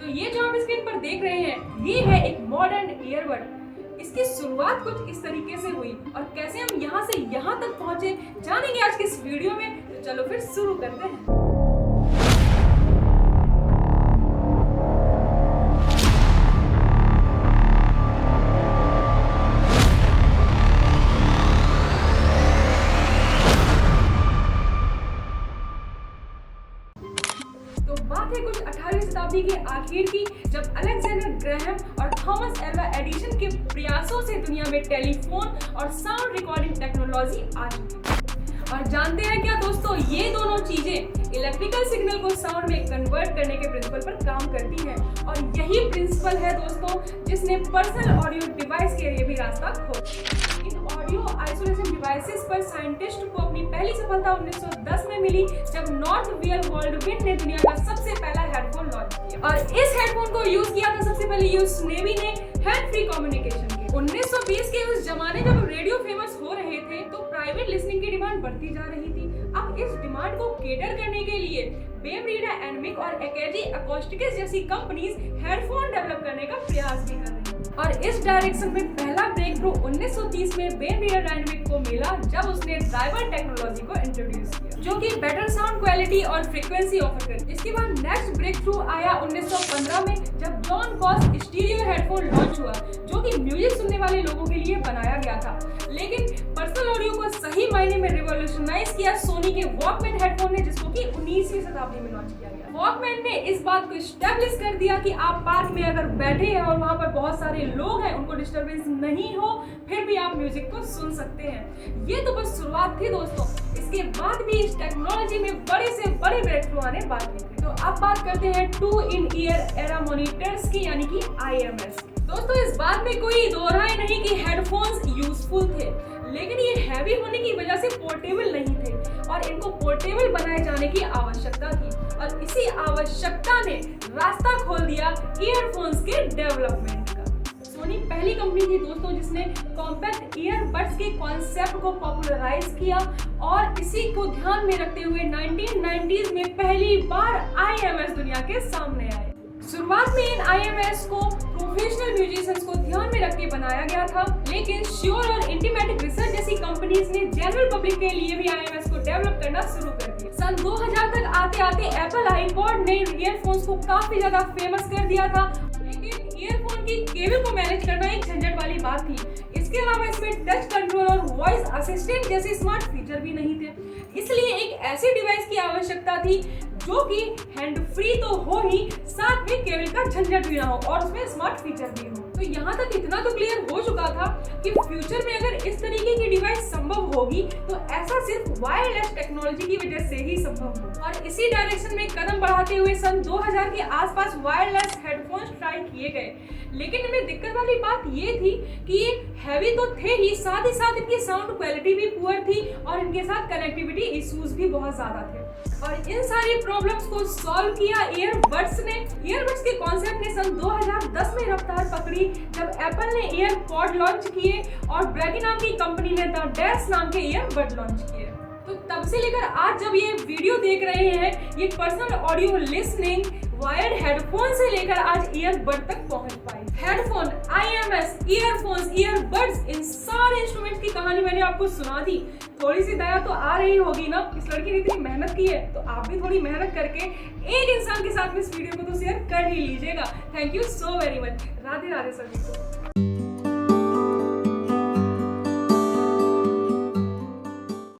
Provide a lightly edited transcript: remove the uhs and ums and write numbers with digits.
तो ये जो आप स्क्रीन पर देख रहे हैं ये है एक मॉडर्न ईयरबड। इसकी शुरुआत कुछ इस तरीके से हुई और कैसे हम यहाँ से यहाँ तक पहुंचे जानेंगे आज के इस वीडियो में। तो चलो फिर शुरू करते हैं। बात है कुछ 18वीं शताब्दी के आखिर की, जब अलेक्जेंडर ग्रैहम और थॉमस एल्वा एडिसन के प्रयासों से दुनिया में टेलीफोन और साउंड रिकॉर्डिंग टेक्नोलॉजी आ चुकी। और जानते हैं क्या दोस्तों, ये दोनों चीजें इलेक्ट्रिकल सिग्नल को साउंड में कन्वर्ट करने के प्रिंसिपल पर काम करती है। और यही प्रिंसिपल है दोस्तों जिसने पर्सनल ऑडियो डिवाइस के लिए भी रास्ता खोला। इन ऑडियो आइसोलेशन डिवाइसेस पर साइंटिस्ट को अपनी पहली सफलता 1910 में मिली, जब नॉर्थवेयर वर्ल्डविन ने दुनिया का सबसे पहला हेडफोन लॉन्च किया। और इस हेडफोन को यूज किया था सबसे पहले यूएस नेवी ने हैंड फ्री कम्युनिकेशन के। 1920 के उस जमाने जब रेडियो फेमस हो रहे थे तो प्राइवेट लिसनिंग की डिमांड बढ़ती जा रही थी। अब इस डिमांड को केटर करने के लिए बेम रीडर, एनमिक और एकेजी अकोस्टिक्स जैसी कंपनीज हेडफोन डेवलप करने का प्रयास भी कर रही हैं। और इस डायरेक्शन में पहला ब्रेक थ्रू 1930 में बेम रीडर एनमिक को मिला, जब उसने ड्राइवर टेक्नोलॉजी को इंट्रोड्यूस किया, जो कि बेटर साउंड क्वालिटी और फ्रीक्वेंसी ऑफर करती। इसके बाद नेक्स्ट ब्रेक थ्रू आया 1915 में, जब John cos stereo headphone launch हुआ, जो कि म्यूजिक सुनने वाले लोगों के लिए बनाया गया था। लेकिन पर्सनल ऑडियो को सही मायने में रिवॉल्यूशनाइज किया सोनी के वॉकमैन हेडफोन ने, जिसको कि 19वीं शताब्दी में लॉन्च किया गया। वॉकमैन ने इस बात को एस्टैब्लिश कर दिया कि आप पार्क में अगर बैठे हैं और वहां पर बहुत सारे लोग हैं, उनको डिस्टरबेंस नहीं हो, फिर भी आप म्यूजिक को सुन सकते हैं। ये तो बस शुरुआत थी दोस्तों, इसके बाद भी इस टेक्नोलॉजी में बड़े से बड़े ब्रेक थ्रू आने बाकी थे। तो अब बात करते हैं 2 इन ईयर एरा मॉनिटर्स की, यानी कि IMS। दोस्तों इस बात में कोई दो राय नहीं कि हेडफोन्स यूजफुल थे, लेकिन ये हैवी होने की वजह से पोर्टेबल नहीं थे और इनको पोर्टेबल बनाए जाने की आवश्यकता थी। और इसी आवश्यकता ने रास्ता खोल दिया ईयरफोन्स के डेवलपमेंट का। सोनी पहली कंपनी थी दोस्तों जिसने कॉम्पैक्ट ईयरबड्स के कॉन्सेप्ट को पॉपुलराइज किया, और इसी को ध्यान में रखते हुए 1990s में पहली बार IMS दुनिया के सामने आए। शुरुआत में इन IMS को प्रोफेशनल म्यूजिशियंस को ध्यान में रख के बनाया गया था, लेकिन श्योर और इंटीमेटिक रिसर्च जैसी कंपनीज ने जनरल पब्लिक के लिए भी IMS को डेवलप करना शुरू कर दिया। सन 2000 तक आते आते एप्पल आईपॉड ने ईयरफोन्स को काफी ज्यादा फेमस कर दिया था, लेकिन ईयरफोन की केबल को मैनेज करना एक झंझट वाली बात थी। इसके अलावा इसमें टच कंट्रोल और वॉइस असिस्टेंट जैसे स्मार्ट फीचर भी नहीं थे, इसलिए एक ऐसी डिवाइस की आवश्यकता थी जो कि हैंड फ्री तो हो ही, साथ में केबल का झंझट भी ना हो और उसमें स्मार्ट फीचर भी हो। तो यहाँ तक इतना तो क्लियर हो चुका था कि फ्यूचर में अगर इस तरीके की डिवाइस संभव होगी तो ऐसा सिर्फ वायरलेस टेक्नोलॉजी की वजह से ही संभव हो। और इसी डायरेक्शन में कदम बढ़ाते हुए सन 2000 के आसपास वायरलेस हेडफोन्स ट्राई किए गए, लेकिन इनमें दिक्कत वाली बात ये थी कि ये हैवी तो थे ही, साथ इनकी साउंड क्वालिटी भी पुअर थी और इनके साथ कनेक्टिविटी इश्यूज भी बहुत ज्यादा थे। और इन सारी प्रॉब्लम्स को सॉल्व किया ईयरबड्स ने। ईयरबड्स के कॉन्सेप्ट ने सन 2010 में रफ्तार पकड़ी, जब एप्पल ने ईयरपॉड लॉन्च किए और ब्रैगी नाम की कंपनी ने द डैश नाम के ईयरबड लॉन्च किए। तो तब से लेकर आज जब ये वीडियो देख रहे हैं, ये personal audio listening wired headphone से लेकर आज ईयरबड तक पहुंच पाई। हेडफोन, IMS, ईयरफोन्स, ईयरबड्स, इन सारे इंस्ट्रूमेंट्स की कहानी मैंने आपको सुना दी। थोड़ी सी दया तो आ रही होगी ना, इस लड़की ने इतनी मेहनत की है, तो आप भी थोड़ी मेहनत करके एक इंसान के साथ में इस वीडियो को तो शेयर कर ही लीजिएगा। Thank you so very much. Radhe Radhe सभी को।